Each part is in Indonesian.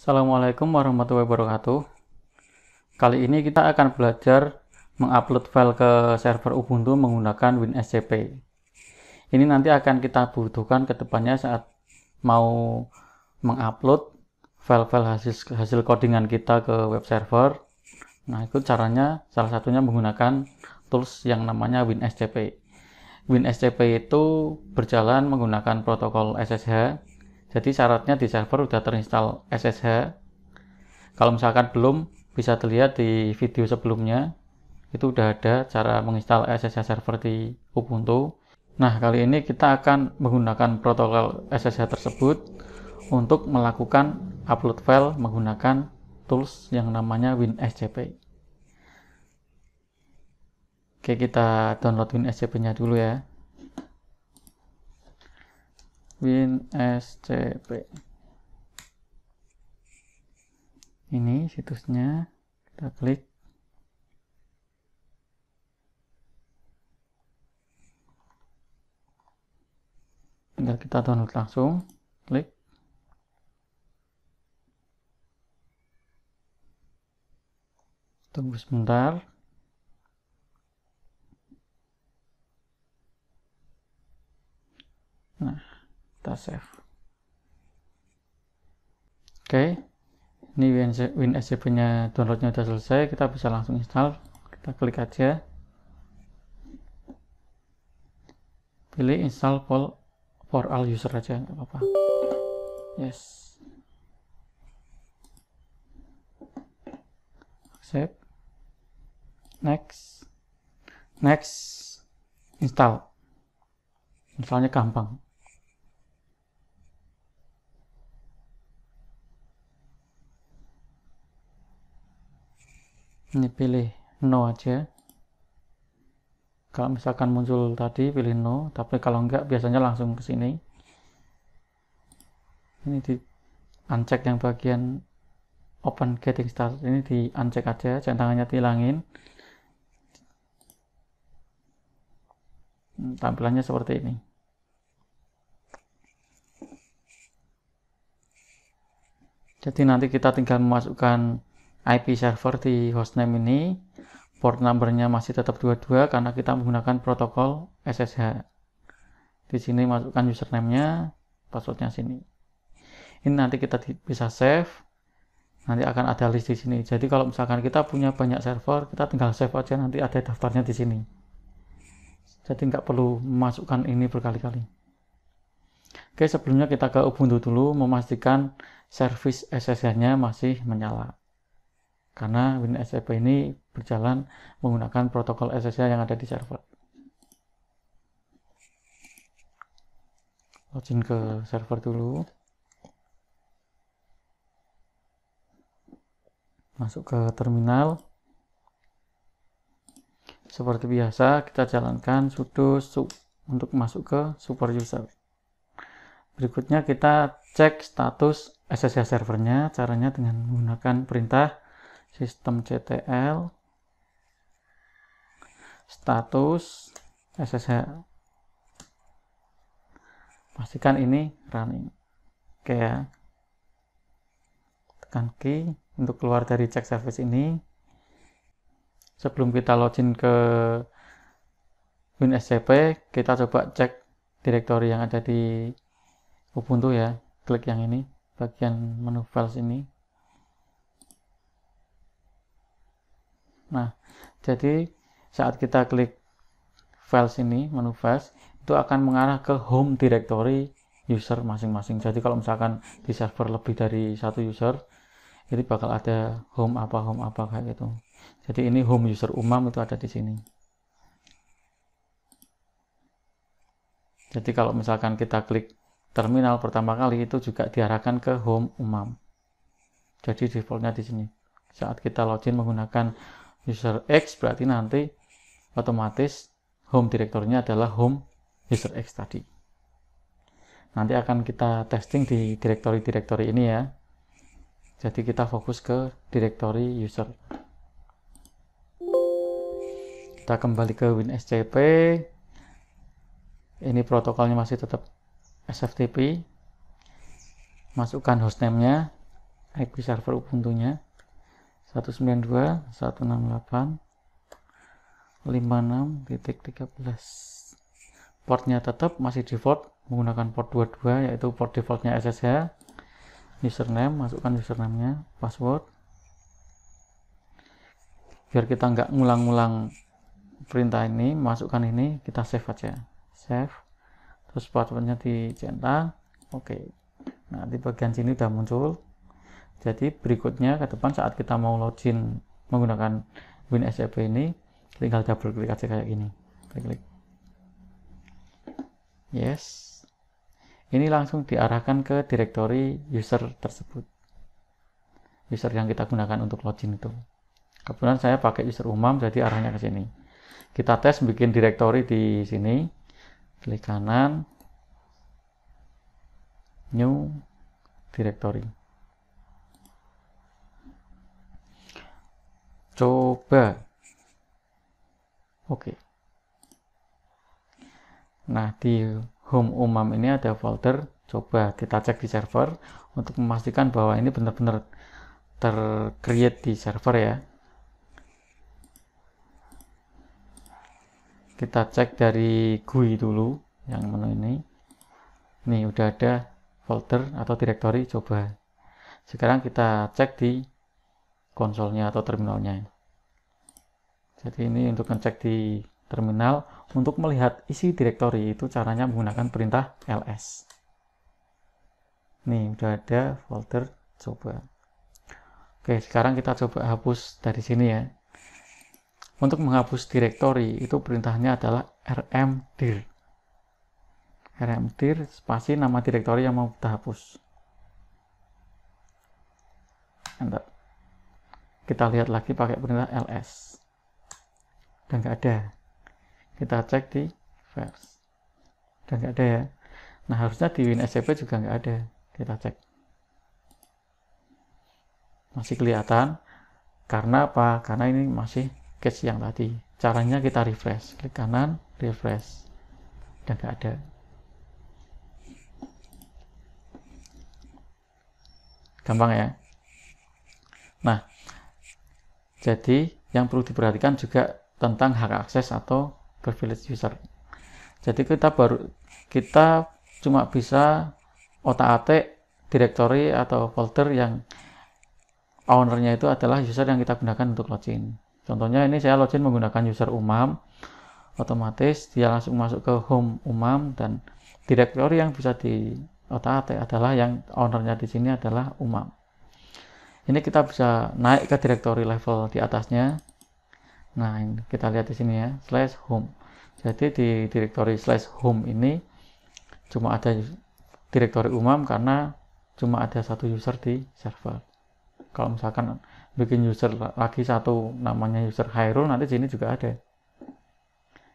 Assalamualaikum warahmatullahi wabarakatuh. Kali ini kita akan belajar mengupload file ke server Ubuntu menggunakan WinSCP. Ini nanti akan kita butuhkan ke depannya saat mau mengupload file-file hasil codingan kita ke web server. Nah, itu caranya salah satunya menggunakan tools yang namanya WinSCP. WinSCP itu berjalan menggunakan protokol SSH. Jadi syaratnya di server udah terinstall SSH. Kalau misalkan belum, bisa dilihat di video sebelumnya. Itu udah ada cara menginstal SSH server di Ubuntu. Nah, kali ini kita akan menggunakan protokol SSH tersebut untuk melakukan upload file menggunakan tools yang namanya WinSCP. Oke, kita download WinSCP-nya dulu ya. WinSCP. Ini situsnya, kita klik. Tinggal kita download langsung, klik. Tunggu sebentar. Nah, kita save. Oke, ini WinSCP-nya downloadnya sudah selesai, kita bisa langsung install. Kita klik aja, pilih install for all user aja, nggak apa-apa. Yes, accept, next, installnya gampang. Ini pilih no aja. Kalau misalkan muncul tadi pilih no, tapi kalau enggak biasanya langsung ke sini. Ini di uncheck yang bagian open getting started, ini di uncheck aja, centangannya dihilangin. Tampilannya seperti ini. Jadi nanti kita tinggal memasukkan IP server di hostname ini. Port numbernya masih tetap 22 karena kita menggunakan protokol SSH. Di sini masukkan username-nya, passwordnya sini. Ini nanti kita bisa save. Nanti akan ada list di sini. Jadi kalau misalkan kita punya banyak server, kita tinggal save aja, nanti ada daftarnya di sini. Jadi nggak perlu memasukkan ini berkali-kali. Oke, sebelumnya kita ke Ubuntu dulu, memastikan service SSH-nya masih menyala. Karena WinSCP ini berjalan menggunakan protokol SSH yang ada di server. Login ke server dulu. Masuk ke terminal. Seperti biasa, kita jalankan sudo sup untuk masuk ke super user. Berikutnya kita cek status SSH servernya. Caranya dengan menggunakan perintah systemctl status SSH. Pastikan ini running. Oke ya. Tekan key untuk keluar dari cek service ini. Sebelum kita login ke WinSCP, kita coba cek directory yang ada di Ubuntu ya. Klik yang ini, bagian menu files ini. Nah, jadi saat kita klik files ini, menu files, itu akan mengarah ke home directory user masing-masing. Jadi kalau misalkan di server lebih dari satu user, ini bakal ada home apa kayak gitu. Jadi ini home user umum itu ada di sini. Jadi kalau misalkan kita klik terminal pertama kali, itu juga diarahkan ke home umum. Jadi defaultnya di sini. Saat kita login menggunakan user X, berarti nanti otomatis home directory-nya adalah home user X tadi. Nanti akan kita testing di directory ini ya. Jadi kita fokus ke directory user. Kita kembali ke WinSCP. Ini protokolnya masih tetap SFTP. Masukkan hostname-nya. IP server Ubuntu-nya 192.168.56.13. Portnya tetap masih default menggunakan port 22, yaitu port defaultnya SSH. Username, masukkan username-nya, password. Biar kita nggak ngulang-ngulang perintah ini, masukkan ini, kita save aja. Save. Terus passwordnya dicentang. Oke. Nah, di bagian sini udah muncul. Jadi berikutnya ke depan saat kita mau login menggunakan WinSCP ini, tinggal double klik aja kayak gini. Klik. Yes. Ini langsung diarahkan ke direktori user tersebut. User yang kita gunakan untuk login itu. Kebetulan saya pakai user umum, jadi arahnya ke sini. Kita tes bikin direktori di sini. Klik kanan. New directory. Coba. Oke. Nah, di home umum ini ada folder. Coba kita cek di server untuk memastikan bahwa ini benar-benar tercreate di server ya. Kita cek dari GUI dulu yang menu ini. Nih udah ada folder atau directory. Coba. Sekarang kita cek di konsolnya atau terminalnya. Jadi ini untuk ngecek di terminal. Untuk melihat isi directory itu caranya menggunakan perintah ls. Nih udah ada folder. Coba. Oke, sekarang kita coba hapus dari sini ya. Untuk menghapus directory itu perintahnya adalah rmdir. Rmdir spasi nama directory yang mau kita hapus. Enter. Kita lihat lagi pakai perintah ls. Dan nggak ada. Kita cek di files. Dan nggak ada ya. Nah, harusnya di WinSCP juga nggak ada. Kita cek. Masih kelihatan. Karena apa? Karena ini masih cache yang tadi. Caranya kita refresh. Klik kanan, refresh. Dan nggak ada. Gampang ya. Nah, jadi yang perlu diperhatikan juga tentang hak akses atau privilege user. Jadi kita cuma bisa otak-atik directory atau folder yang ownernya itu adalah user yang kita gunakan untuk login. Contohnya ini saya login menggunakan user umum, otomatis dia langsung masuk ke home umum dan directory yang bisa di otak-atik adalah yang ownernya di sini adalah umum. Ini kita bisa naik ke directory level di atasnya. Nah, ini kita lihat di sini ya, /home. Jadi di directory /home ini cuma ada directory umum karena cuma ada satu user di server. Kalau misalkan bikin user lagi satu namanya user Hyrule, nanti sini juga ada.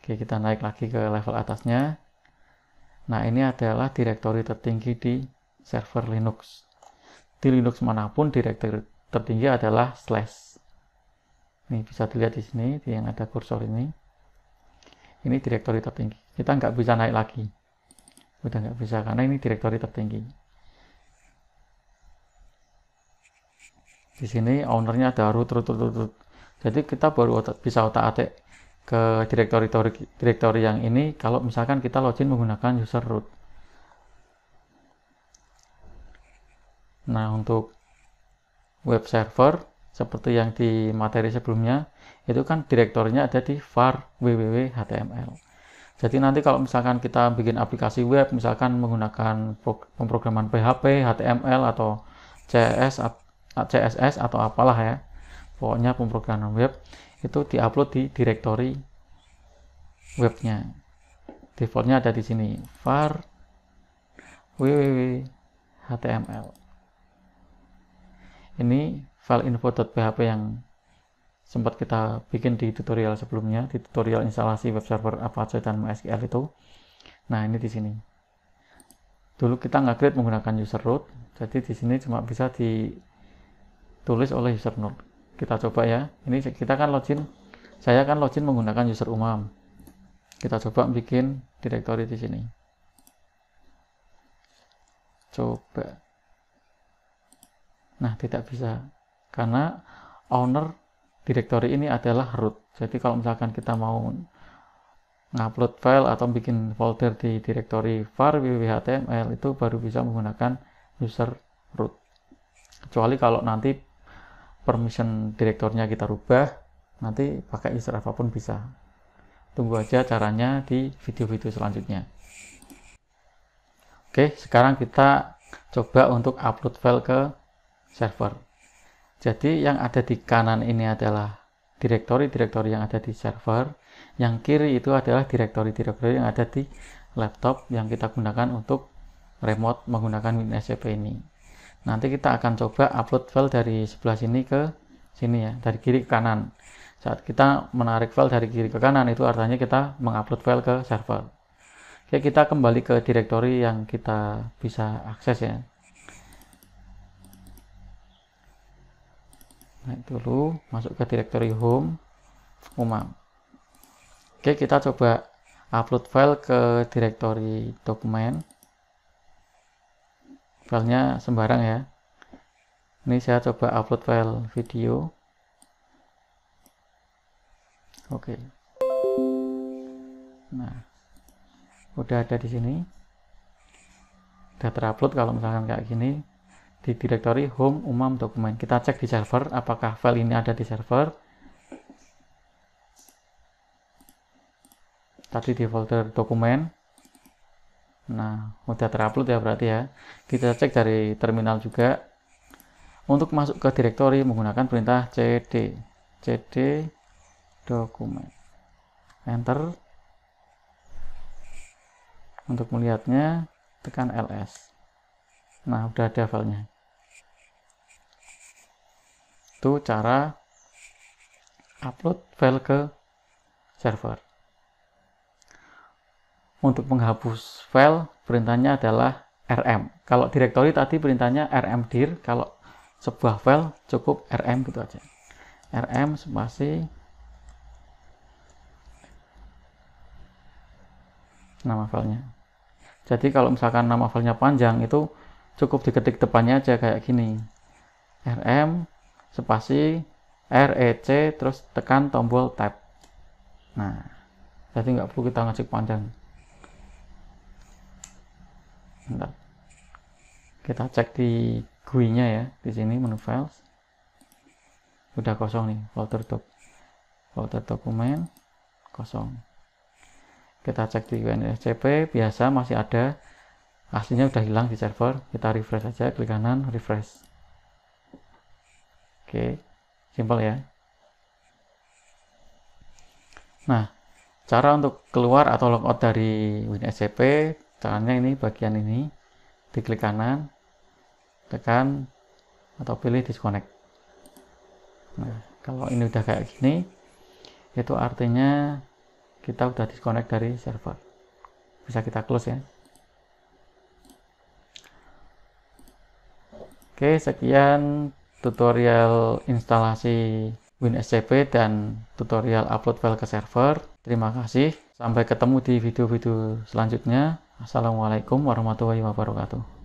Oke, kita naik lagi ke level atasnya. Nah, ini adalah directory tertinggi di server Linux. Di Linux manapun directory tertinggi adalah /. Ini bisa dilihat di sini, yang ada kursor ini. Ini directory tertinggi. Kita nggak bisa naik lagi. Udah nggak bisa karena ini directory tertinggi. Di sini ownernya ada root. Jadi kita baru bisa otak-atik ke directory yang ini kalau misalkan kita login menggunakan user root. Nah, untuk web server seperti yang di materi sebelumnya, itu kan direktorinya ada di var www.html. Jadi nanti kalau misalkan kita bikin aplikasi web, misalkan menggunakan pemrograman PHP, HTML, atau CSS, atau apalah ya, pokoknya pemrograman web, itu diupload di direktori webnya. Defaultnya ada di sini, var www.html. Ini file info.php yang sempat kita bikin di tutorial sebelumnya, di tutorial instalasi web server Apache dan MySQL itu. Nah, ini di sini. Dulu kita nge-create menggunakan user root, jadi di sini cuma bisa ditulis oleh user root. Kita coba ya. Ini kita kan login, saya kan login menggunakan user umum. Kita coba bikin directory di sini. Coba. Nah, tidak bisa karena owner directory ini adalah root. Jadi kalau misalkan kita mau ngupload file atau bikin folder di directory var www.html itu baru bisa menggunakan user root. Kecuali kalau nanti permission direktornya kita rubah, nanti pakai user apapun bisa. Tunggu aja caranya di video-video selanjutnya. Oke, sekarang kita coba untuk upload file ke server. Jadi yang ada di kanan ini adalah direktori-direktori yang ada di server, yang kiri itu adalah direktori-direktori yang ada di laptop yang kita gunakan untuk remote menggunakan WinSCP ini. Nanti kita akan coba upload file dari sebelah sini ke sini ya, dari kiri ke kanan. Saat kita menarik file dari kiri ke kanan itu artinya kita mengupload file ke server. Oke, kita kembali ke direktori yang kita bisa akses ya. Nah, dulu masuk ke direktori home umam. Oke, kita coba upload file ke direktori dokumen. Filenya sembarang ya. Ini saya coba upload file video. Oke. Nah, udah ada di sini. Udah terupload kalau misalkan kayak gini. Di direktori home umam dokumen. Kita cek di server apakah file ini ada di server. Tadi di folder dokumen. Nah, udah terupload ya berarti ya. Kita cek dari terminal juga. Untuk masuk ke direktori menggunakan perintah cd dokumen. Enter. Untuk melihatnya tekan ls. Nah, udah ada filenya. Itu cara upload file ke server. Untuk menghapus file perintahnya adalah rm. Kalau direktori tadi perintahnya rmdir, kalau sebuah file cukup rm gitu aja. Rm spasi nama filenya. Jadi kalau misalkan nama filenya panjang itu cukup diketik depannya aja kayak gini. rm spasi rec terus tekan tombol tab. Nah, jadi nggak perlu kita ngetik panjang. Bentar. Kita cek di GUI-nya ya, di sini menu files. Udah kosong nih, folder dokumen kosong. Kita cek di WinSCP, biasa masih ada. Aslinya udah hilang di server. Kita refresh aja, klik kanan, refresh. Oke, simpel ya. Nah, cara untuk keluar atau logout dari WinSCP, caranya ini bagian ini, diklik kanan, tekan atau pilih disconnect. Nah, kalau ini udah kayak gini, itu artinya kita udah disconnect dari server. Bisa kita close ya. Oke, sekian tutorial instalasi WinSCP dan tutorial upload file ke server. Terima kasih. Sampai ketemu di video-video selanjutnya. Assalamualaikum warahmatullahi wabarakatuh.